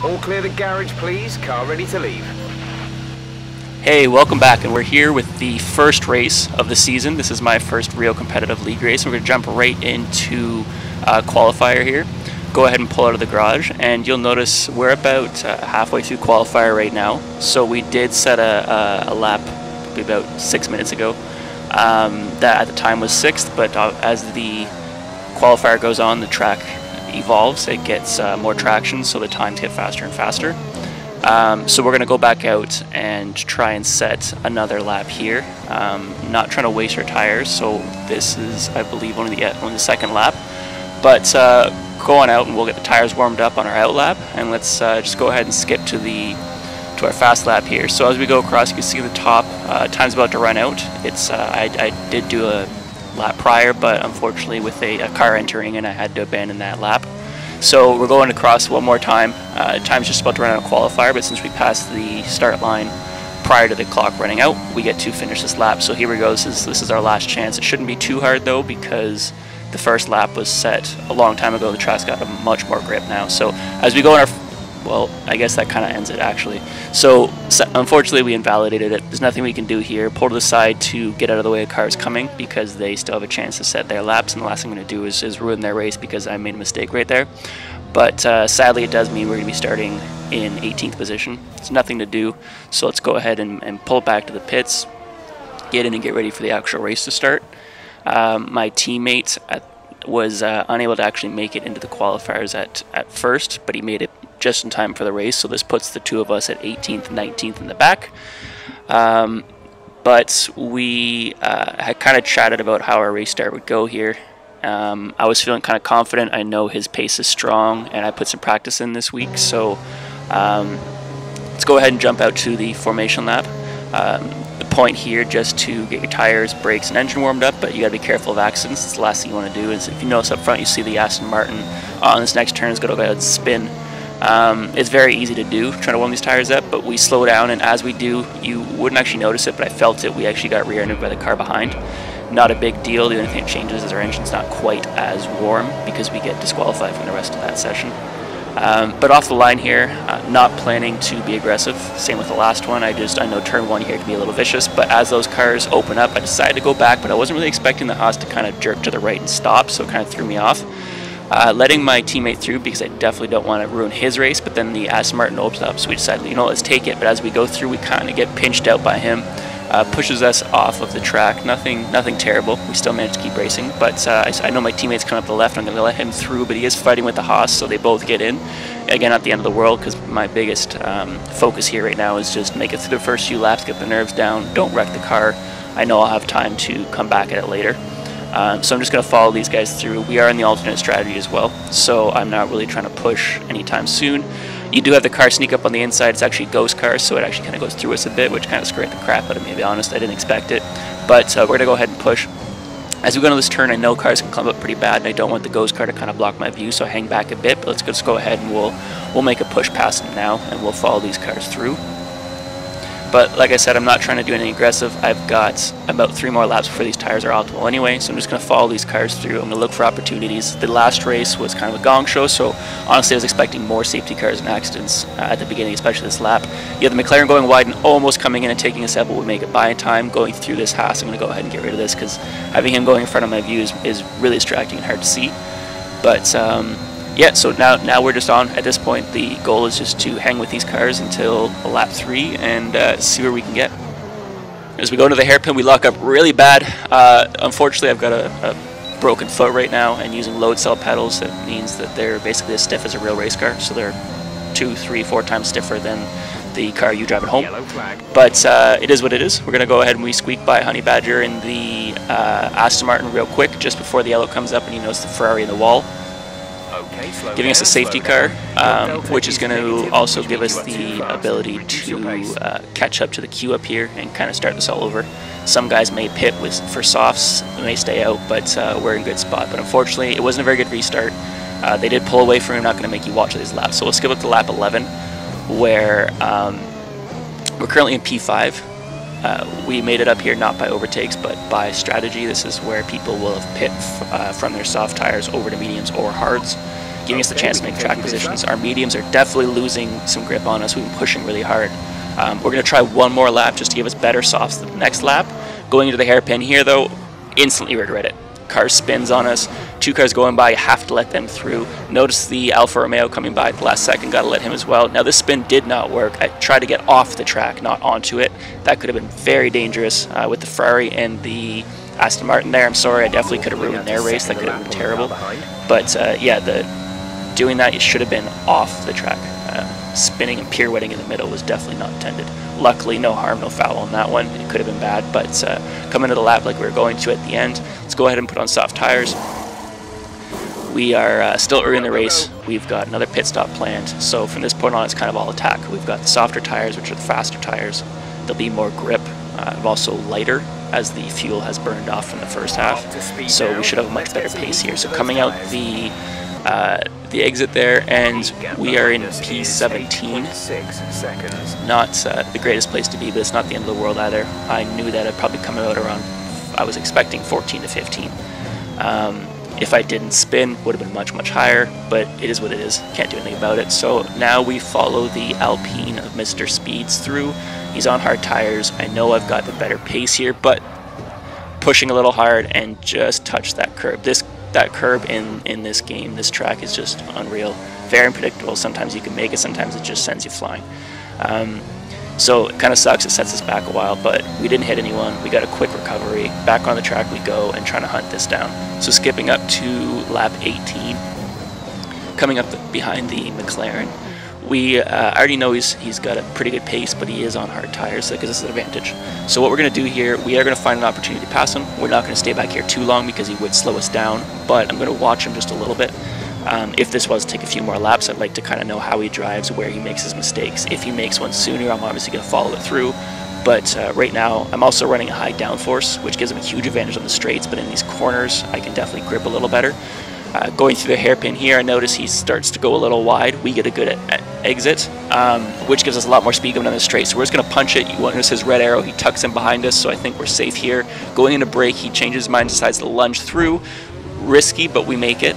All clear the garage, please. Car ready to leave. Hey, welcome back, and we're here with the first race of the season. This is my first real competitive league race. We're going to jump right into qualifier here. Go ahead and pull out of the garage, and you'll notice we're about halfway through qualifier right now. So we did set a lap probably about 6 minutes ago. That at the time was 6th, but as the qualifier goes on, the track evolves. It gets more traction, so the times get faster and faster. So we're going to go back out and try and set another lap here. Not trying to waste our tires, so this is, I believe, only the second lap. But go on out and we'll get the tires warmed up on our out lap, and let's just go ahead and skip to our fast lap here. So as we go across, you can see the top time's about to run out. It's I did do a lap prior, but unfortunately with a car entering, and I had to abandon that lap. So we're going across one more time. Time's just about to run out of qualifier, but since we passed the start line prior to the clock running out, we get to finish this lap. So here we go. This is our last chance. It shouldn't be too hard though, because the first lap was set a long time ago. The track's got a much more grip now. So as we go in our, well, I guess that kind of ends it actually. So unfortunately we invalidated it. There's nothing we can do here. Pull to the side to get out of the way of cars coming, because they still have a chance to set their laps, and the last thing I'm going to do is ruin their race because I made a mistake right there. But sadly it does mean we're going to be starting in 18th position. It's nothing to do, so let's go ahead and pull back to the pits, get in and get ready for the actual race to start. My teammate was unable to actually make it into the qualifiers at first, but he made it just in time for the race, so this puts the two of us at 18th and 19th in the back. But we had kind of chatted about how our race start would go here. I was feeling kind of confident. I know his pace is strong, and I put some practice in this week, so let's go ahead and jump out to the formation lap. The point here, just to get your tires, brakes, and engine warmed up, but you got to be careful of accidents. It's the last thing you want to do. Is if you notice up front, you see the Aston Martin on this next turn is going to go ahead and spin. It's very easy to do, trying to warm these tires up, but we slow down, and as we do, you wouldn't actually notice it, but I felt it. We actually got rear-ended by the car behind. Not a big deal. The only thing that changes is our engine's not quite as warm, because we get disqualified from the rest of that session. But off the line here, not planning to be aggressive. Same with the last one. I know turn 1 here can be a little vicious, but as those cars open up, I decided to go back, but I wasn't really expecting the Haas to kind of jerk to the right and stop, so it kind of threw me off. Letting my teammate through, because I definitely don't want to ruin his race, but then the Aston Martin opens up, so we decided, you know, let's take it. But as we go through, we kind of get pinched out by him. Pushes us off of the track. Nothing terrible. We still managed to keep racing, but I know my teammate's coming up the left. I'm going to let him through, but he is fighting with the Haas, so they both get in. Again, not the end of the world, because my biggest focus here right now is just make it through the first few laps, get the nerves down, don't wreck the car. I know I'll have time to come back at it later. So I'm just going to follow these guys through. We are in the alternate strategy as well, so I'm not really trying to push anytime soon. You do have the car sneak up on the inside. It's actually a ghost car, so it actually kind of goes through us a bit, which kind of scared the crap out of me, to be honest. I didn't expect it, but we're going to go ahead and push. As we go into this turn, I know cars can clump up pretty bad, and I don't want the ghost car to kind of block my view, so I hang back a bit, but let's just go ahead and we'll make a push past them now, and we'll follow these cars through. But like I said, I'm not trying to do anything aggressive. I've got about 3 more laps before these tires are optimal anyway, so I'm just going to follow these cars through. I'm going to look for opportunities. The last race was kind of a gong show, so honestly I was expecting more safety cars and accidents at the beginning, especially this lap. You have the McLaren going wide and almost coming in and taking us out, but we make it by in time. Going through this Haas, I'm going to go ahead and get rid of this, because having him going in front of my view is really distracting and hard to see. But yeah, so now we're just on. At this point, the goal is just to hang with these cars until lap 3 and see where we can get. As we go into the hairpin, we lock up really bad. Unfortunately, I've got a broken foot right now, and using load cell pedals, that means that they're basically as stiff as a real race car. So they're 2, 3, 4 times stiffer than the car you drive at home. But it is what it is. We're going to go ahead and we squeak by Honey Badger in the Aston Martin real quick, just before the yellow comes up and he knows the Ferrari in the wall. Giving us a safety car, which is going to also give us the ability to catch up to the queue up here and kind of start this all over. Some guys may pit for softs, they may stay out, but we're in a good spot. But unfortunately, it wasn't a very good restart. They did pull away from him, not going to make you watch these laps. So we'll skip up to lap 11, where we're currently in P5. We made it up here not by overtakes, but by strategy. This is where people will have pit from their soft tires over to mediums or hards. giving us the chance to make track positions. Our mediums are definitely losing some grip on us. We've been pushing really hard. We're going to try one more lap just to give us better softs the next lap. Going into the hairpin here, though, instantly regret it. Car spins on us, 2 cars going by, you have to let them through. Notice the Alfa Romeo coming by at the last second, got to let him as well. Now this spin did not work. I tried to get off the track, not onto it. That could have been very dangerous with the Ferrari and the Aston Martin there. I'm sorry, I definitely could have ruined their race. That could have been terrible. But yeah, doing that, it should have been off the track. Spinning and pirouetting in the middle was definitely not intended. Luckily, no harm, no foul on that one. It could have been bad, but coming to the lap like we were going to at the end, let's go ahead and put on soft tires. We are still early in the race. We've got another pit stop planned, so from this point on, it's kind of all attack. We've got the softer tires, which are the faster tires. There'll be more grip, also lighter, as the fuel has burned off from the first half. So we should have a much better pace here. So coming out the exit there, and we are in P17. Not the greatest place to be, but it's not the end of the world either. I knew that I'd probably come out around, I was expecting 14 to 15. If I didn't spin, would have been much, much higher, but it is what it is. Can't do anything about it. So now we follow the Alpine of Mr. Speeds through. He's on hard tires. I know I've got the better pace here, but pushing a little hard and just touch that curb. That curb in this game, this track is just unreal. Very unpredictable. Sometimes you can make it, sometimes it just sends you flying. So it kind of sucks, it sets us back a while, but we didn't hit anyone. We got a quick recovery. Back on the track we go and trying to hunt this down. So skipping up to lap 18, coming up behind the McLaren. We already know he's got a pretty good pace, but he is on hard tires, so that gives us an advantage. So what we're going to do here, we are going to find an opportunity to pass him. We're not going to stay back here too long because he would slow us down, but I'm going to watch him just a little bit. If this was to take a few more laps, I'd like to kind of know how he drives, where he makes his mistakes. If he makes one sooner, I'm obviously going to follow it through. But right now, I'm also running a high downforce, which gives him a huge advantage on the straights, but in these corners, I can definitely grip a little better. Going through the hairpin here, I notice he starts to go a little wide. We get a good exit, which gives us a lot more speed going down the straight. So we're just going to punch it. You notice his red arrow, he tucks in behind us, so I think we're safe here. Going into brake, he changes his mind, decides to lunge through. Risky, but we make it.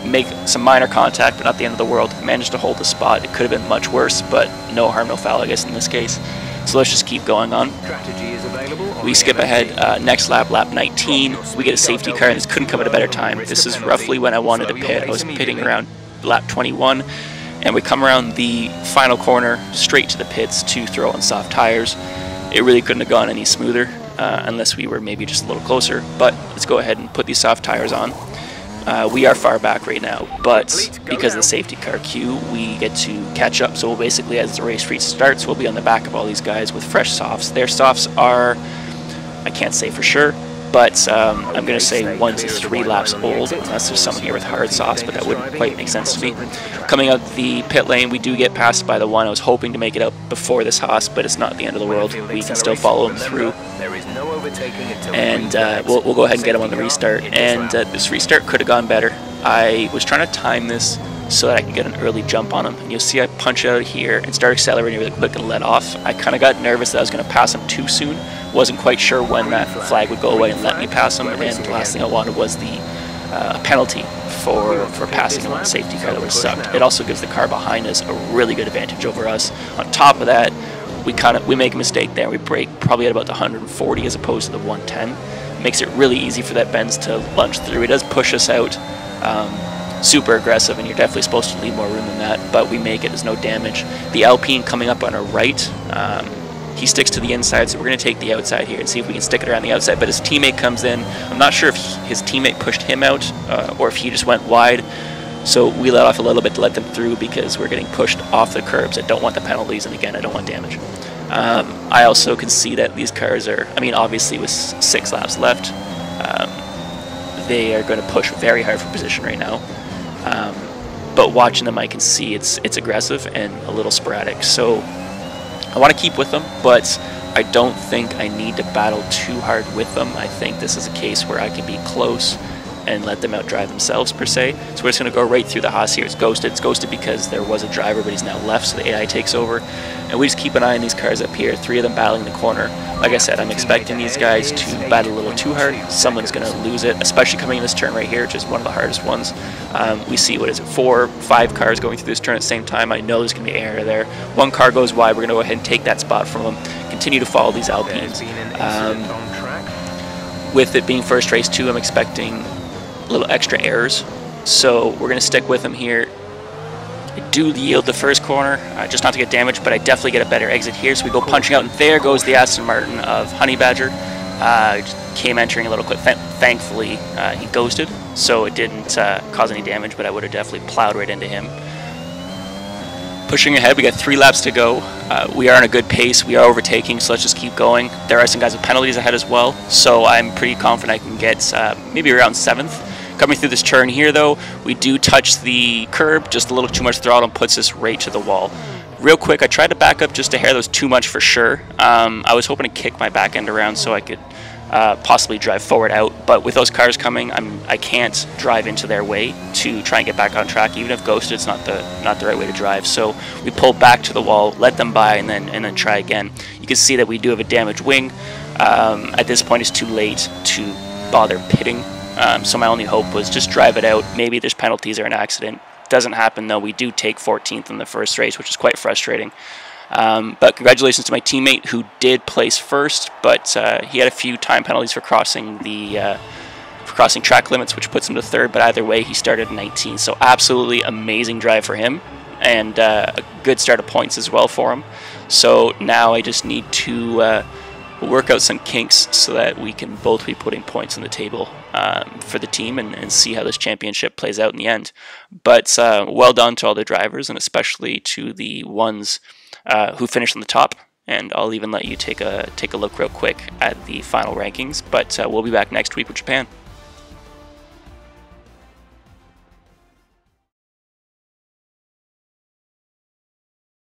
Make some minor contact, but not the end of the world. Managed to hold the spot. It could have been much worse, but no harm, no foul, I guess, in this case. So let's just keep going on. We skip ahead, next lap, lap 19. We get a safety car, and this couldn't come at a better time. This is roughly when I wanted to pit. I was pitting around lap 21, and we come around the final corner, straight to the pits to throw on soft tires. It really couldn't have gone any smoother, unless we were maybe just a little closer. But let's go ahead and put these soft tires on. We are far back right now, but because of the safety car queue, we get to catch up. So we'll basically, as the race restarts, we'll be on the back of all these guys with fresh softs. Their softs are, I can't say for sure, but I'm going to say 1 to 3 laps old, unless there's someone here with hard softs, but that wouldn't quite make sense to me. Coming out the pit lane, we do get passed by the one. I was hoping to make it out before this Haas, but it's not the end of the world. We can still follow him through. And we'll go ahead and get him on the restart. And this restart could have gone better. I was trying to time this so that I could get an early jump on him. And you'll see I punch out here and start accelerating really quick and let off. I kind of got nervous that I was going to pass him too soon. Wasn't quite sure when that flag would go away and let me pass him. And the last thing I wanted was the penalty for passing him on a safety car. That would have sucked. It also gives the car behind us a really good advantage over us. On top of that, we make a mistake there. We brake probably at about the 140 as opposed to the 110. Makes it really easy for that Benz to lunge through. It does push us out. Super aggressive, and you're definitely supposed to leave more room than that, but we make it. There's no damage. The Alpine coming up on our right, he sticks to the inside, so we're going to take the outside here and see if we can stick it around the outside, but his teammate comes in. I'm not sure if his teammate pushed him out or if he just went wide, so we let off a little bit to let them through because we're getting pushed off the curbs. I don't want the penalties, and again, I don't want damage. I also can see that these cars are, I mean, obviously with 6 laps left, they are going to push very hard for position right now. But watching them, I can see it's aggressive and a little sporadic. So I want to keep with them, but I don't think I need to battle too hard with them. I think this is a case where I can be close and let them outdrive themselves per se. So we're just going to go right through the Haas here. It's ghosted. It's ghosted because there was a driver, but he's now left, so the AI takes over. And we just keep an eye on these cars up here, 3 of them battling the corner. Like I said, I'm expecting these guys to battle a little too hard. Someone's going to lose it, especially coming in this turn right here, which is one of the hardest ones. We see, what is it, 4, 5 cars going through this turn at the same time. I know there's going to be air there. One car goes wide. We're going to go ahead and take that spot from them. Continue to follow these Alpines. With it being first race too, I'm expecting a little extra errors. So we're going to stick with them here. I do yield the first corner, just not to get damaged, but I definitely get a better exit here. So we go punching out, and there goes the Aston Martin of Honey Badger. Came entering a little quick. Thankfully, he ghosted, so it didn't cause any damage, but I would have definitely plowed right into him. Pushing ahead, we got 3 laps to go. We are on a good pace. We are overtaking, so let's just keep going. There are some guys with penalties ahead as well, so I'm pretty confident I can get maybe around 7th. Coming through this turn here, though, we do touch the curb, just a little too much throttle, and puts us right to the wall. Real quick, I tried to back up just a hair. That was too much for sure. I was hoping to kick my back end around so I could possibly drive forward out, but with those cars coming, I can't drive into their way to try and get back on track. Even if ghosted, it's not the right way to drive. So we pull back to the wall, let them by, and then try again. You can see that we do have a damaged wing. At this point, it's too late to bother pitting. So my only hope was just drive it out. Maybe there's penalties or an accident. Doesn't happen though. We do take 14th in the first race, which is quite frustrating. But congratulations to my teammate who did place first, but he had a few time penalties for crossing the track limits, which puts him to 3rd. But either way, he started 19th. So absolutely amazing drive for him, and a good start of points as well for him. So now I just need to work out some kinks so that we can both be putting points on the table for the team and see how this championship plays out in the end. But well done to all the drivers, and especially to the ones who finished on the top. And I'll even let you take a look real quick at the final rankings. But we'll be back next week with Japan.